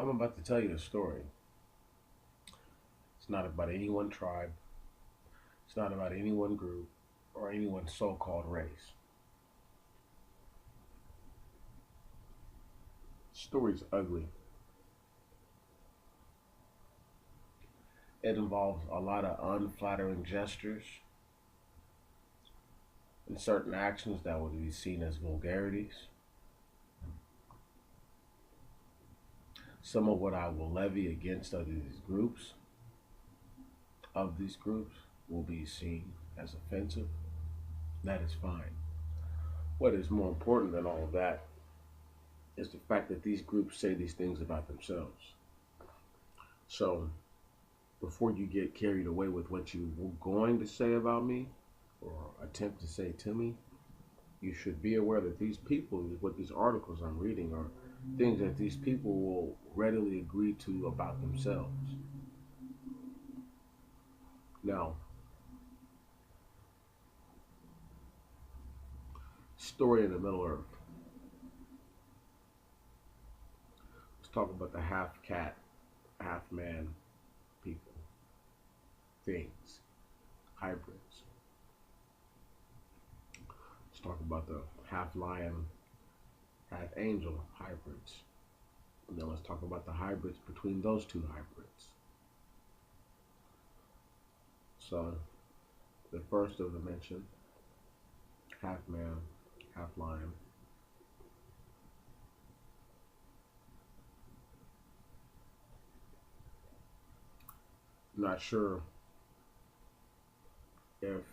I'm about to tell you a story. It's not about any one tribe, it's not about any one group, or any one so called race. The story's ugly. It involves a lot of unflattering gestures and certain actions that would be seen as vulgarities. Some of what I will levy against of these groups will be seen as offensive. That is fine. What is more important than all of that is the fact that these groups say these things about themselves. So before you get carried away with what you were going to say about me or attempt to say to me, you should be aware that these people, what these articles I'm reading, are things that these people will readily agree to about themselves. Now, story in the Middle Earth. Let's talk about the half cat, half man people, things, hybrids. Let's talk about the half lion, half angel hybrids. And then let's talk about the hybrids between those two hybrids. So, the first of the mentioned, half man, half lion. Not sure if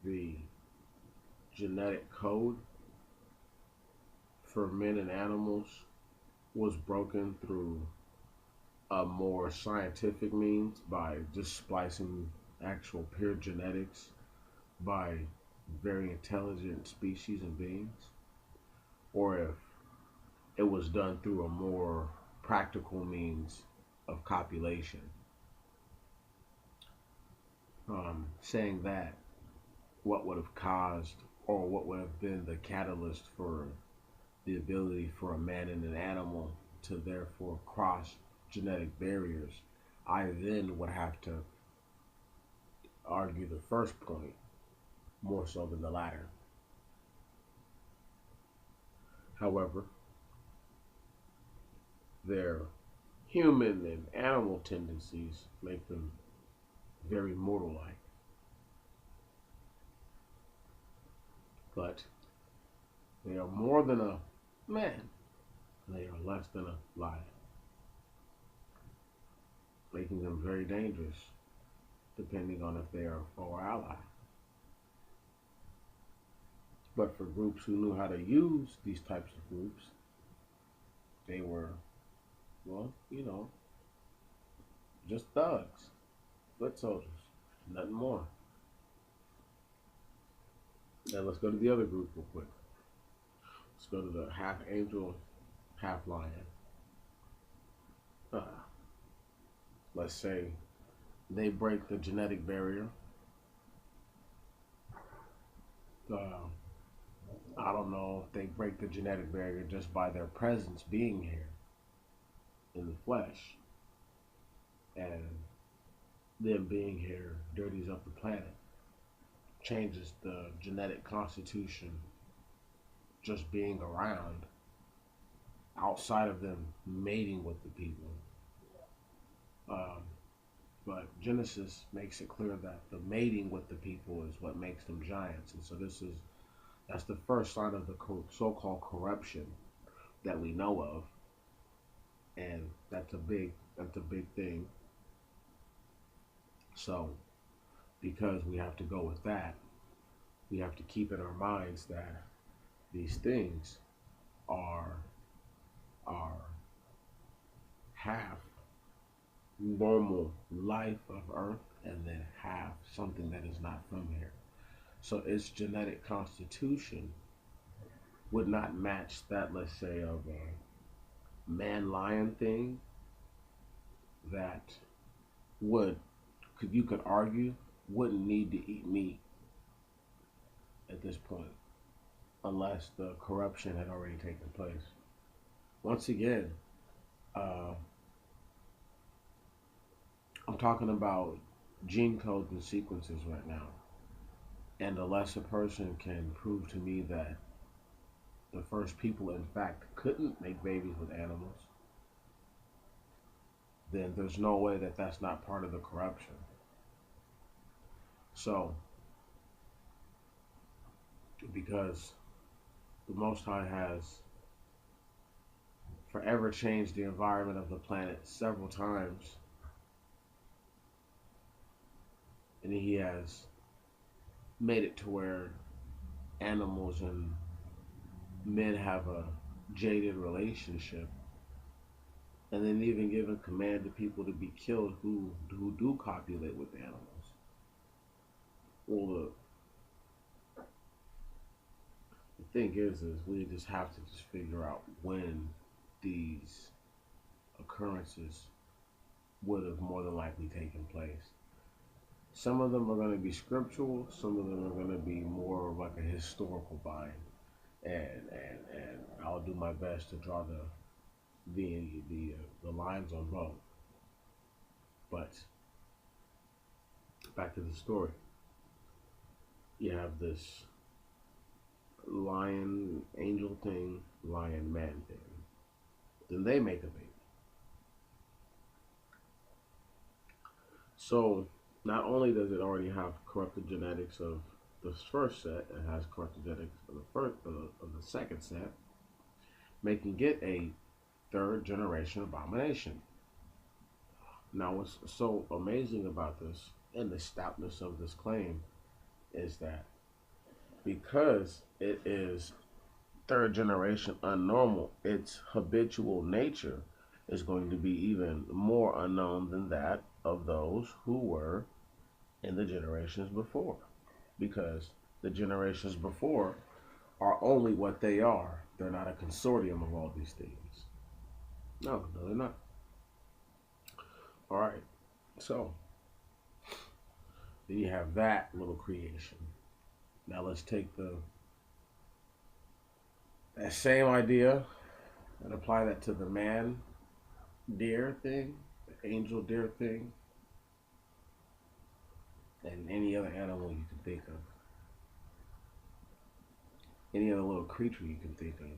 the genetic code for men and animals was broken through a more scientific means by just splicing actual pure genetics by very intelligent species and beings, or if it was done through a more practical means of copulation. Saying that, what would have caused or what would have been the catalyst for the ability for a man and an animal to therefore cross genetic barriers, I then would have to argue the first point more so than the latter. However, their human and animal tendencies make them very mortal like. But they are more than a man, they are less than a lion, making them very dangerous depending on if they are a foe or ally. But for groups who knew how to use these types of groups, they were, well, just thugs, foot soldiers, nothing more. Now let's go to the other group real quick. Let's go to the half angel, half lion. Uh, let's say they break the genetic barrier. Uh, I don't know if they break the genetic barrier just by their presence being here in the flesh, and them being here dirties up the planet, changes the genetic constitution just being around outside of them mating with the people. Um, but Genesis makes it clear that the mating with the people is what makes them giants, and so that's the first sign of the so-called corruption that we know of, and that's a big thing. So because we have to go with that, we have to keep in our minds that these things are are half normal life of Earth and then half something that is not from here. So its genetic constitution would not match that, let's say, of a man lion thing that would could you could argue wouldn't need to eat meat at this point unless the corruption had already taken place. once again, uh, I'm talking about gene codes and sequences right now. And unless a person can prove to me that the first people, in fact, couldn't make babies with animals, then there's no way that that's not part of the corruption. So, because the Most High has forever changed the environment of the planet several times, and He has made it to where animals and men have a jaded relationship, and then even given command to people to be killed who do copulate with animals. Well, the thing is we just have to just figure out when these occurrences would have more than likely taken place. Some of them are going to be scriptural. Some of them are going to be more of like a historical bind, and I'll do my best to draw the lines on both. But back to the story. You have this lion angel thing, lion man thing. Then they make a baby. So not only does it already have corrupted genetics of the first set, it has corrupted genetics of the second set, making it a third generation abomination. Now, what's so amazing about this and the stoutness of this claim is that because it is third generation unnormal, its habitual nature is going to be even more unknown than that of those who were in the generations before. Because the generations before are only what they are. They're not a consortium of all these things. No, they're not. All right. So then you have that little creation. Now let's take that same idea and apply that to the man deer thing, the angel deer thing, and any other animal you can think of. Any other little creature you can think of.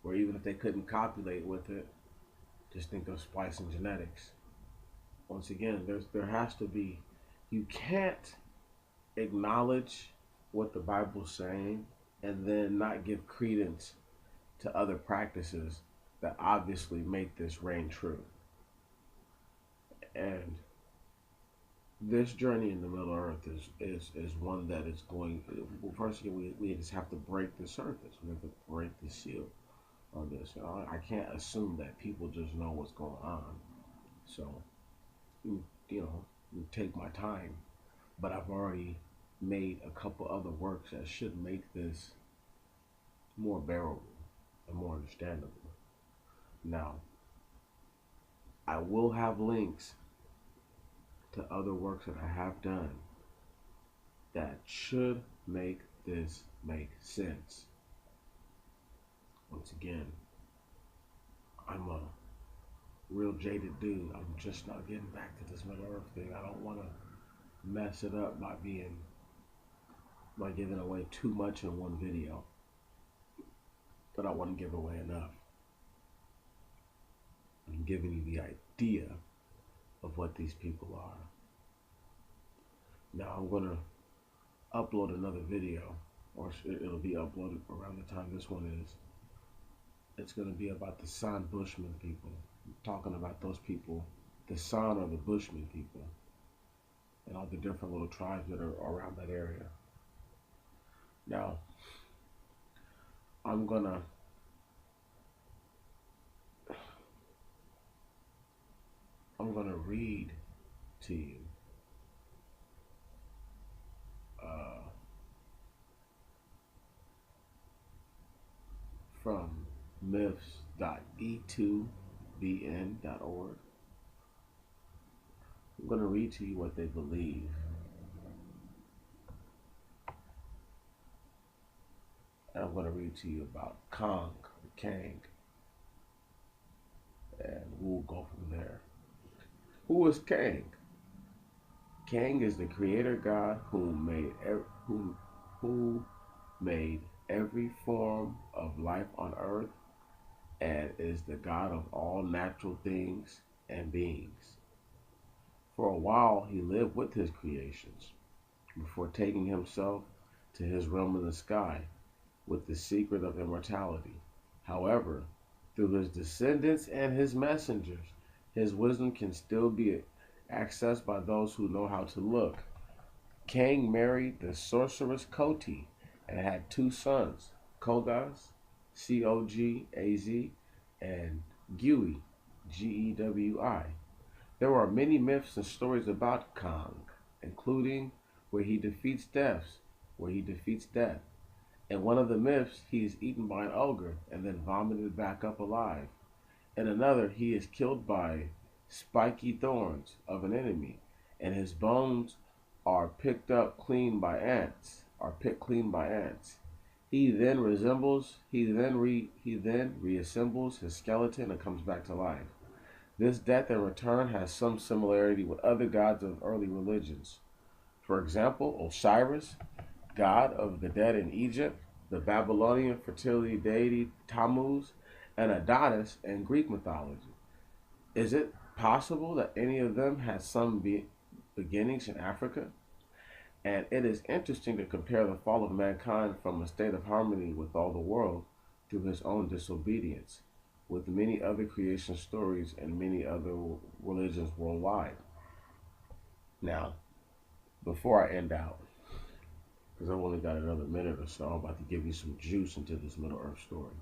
Or even if they couldn't copulate with it, just think of splicing genetics. Once again, there has to be, you can't acknowledge what the Bible's saying and then not give credence to other practices that obviously make this reign true. And this journey in the Middle Earth is one that is going, well, first again, we just have to break the surface. We have to break the seal on this. I can't assume that people just know what's going on. So, take my time. But I've already made a couple other works that should make this more bearable and more understandable. Now, I will have links to other works that I have done that should make this make sense. Once again, I'm a real jaded dude. I'm just not getting back to this Middle Earth thing. I don't want to mess it up by giving away too much in one video. But I want to give away enough. I'm giving you the idea of what these people are. Now I'm going to upload another video, or it'll be uploaded around the time this one is. It's going to be about the San Bushman people. I'm talking about those people. The San are the Bushman people, and all the different little tribes that are around that area. Now, I'm gonna read to you from myths.e2bn.org. I'm going to read to you what they believe. And I'm going to read to you about Kang, or Kang, and we'll go from there. Who is Kang? Kang is the creator god who made every form of life on earth and is the god of all natural things and beings. For a while, he lived with his creations before taking himself to his realm in the sky with the secret of immortality. However, through his descendants and his messengers, his wisdom can still be accessed by those who know how to look. Kang married the sorceress Koti and had two sons, Kogaz, Cogaz, and Gui, Gewi. There are many myths and stories about Kang, including where he defeats death. In one of the myths, he is eaten by an ogre and then vomited back up alive. In another, he is killed by spiky thorns of an enemy, and his bones are picked clean by ants. He then reassembles his skeleton and comes back to life. This death and return has some similarity with other gods of early religions. For example, Osiris, god of the dead in Egypt, the Babylonian fertility deity Tammuz, and Adonis in Greek mythology. Is it possible that any of them had some beginnings in Africa? And it is interesting to compare the fall of mankind from a state of harmony with all the world through his own disobedience, with many other creation stories and many other religions worldwide. Now, before I end out, because I've only got another minute or so, I'm about to give you some juice into this Middle Earth story.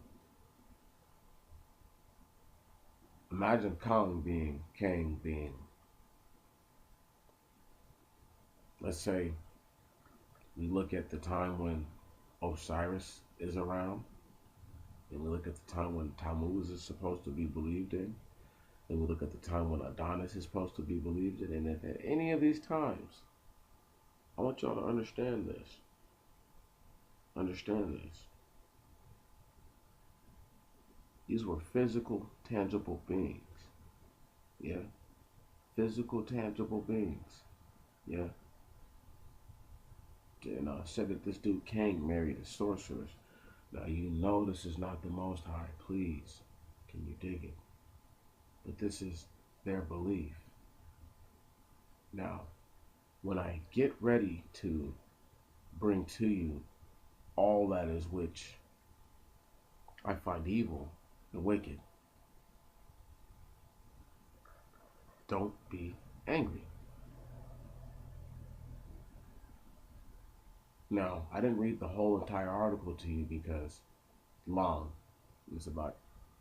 Imagine Kang being, let's say, we look at the time when Osiris is around, and we look at the time when Tammuz is supposed to be believed in, and we look at the time when Adonis is supposed to be believed in, and if at any of these times, I want y'all to understand this. Understand this. These were physical, tangible beings. Yeah? Physical, tangible beings. Yeah? And said that this dude Kang married a sorceress. Now you know this is not the Most High. Please, can you dig it? But this is their belief. Now, when I get ready to bring to you all that is which I find evil and wicked, don't be angry. Now, I didn't read the whole entire article to you because it's long. It's about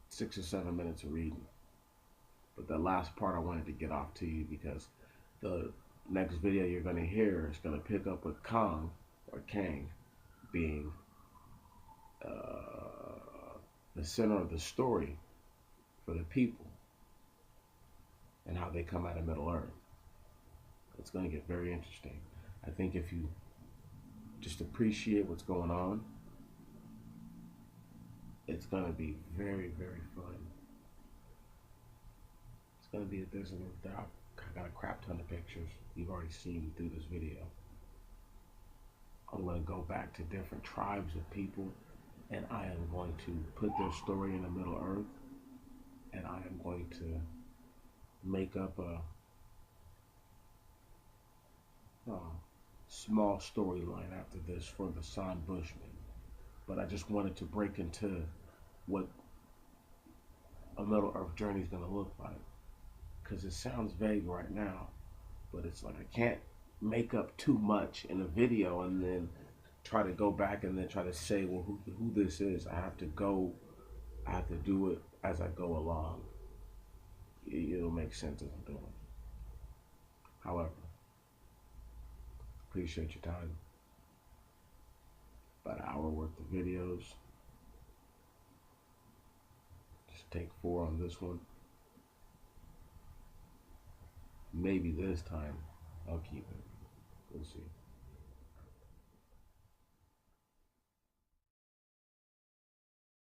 6 or 7 minutes of reading. But the last part I wanted to get off to you because the next video you're going to hear is going to pick up with Kang being the center of the story for the people and how they come out of Middle Earth. It's going to get very interesting. I think if you just appreciate what's going on, it's going to be very, very fun. It's going to be I got a crap ton of pictures you've already seen through this video. I'm going to go back to different tribes of people, and I am going to put their story in the Middle Earth, and I am going to make up a small storyline after this for the San Bushmen. But I just wanted to break into what a Middle Earth journey is going to look like, because it sounds vague right now, but it's like I can't make up too much in a video and then try to go back and then try to say, well, who this is. I have to do it as I go along. It'll make sense as I'm doing. However, appreciate your time. About an hour worth of videos. Just take 4 on this one. Maybe this time I'll keep it. We'll see.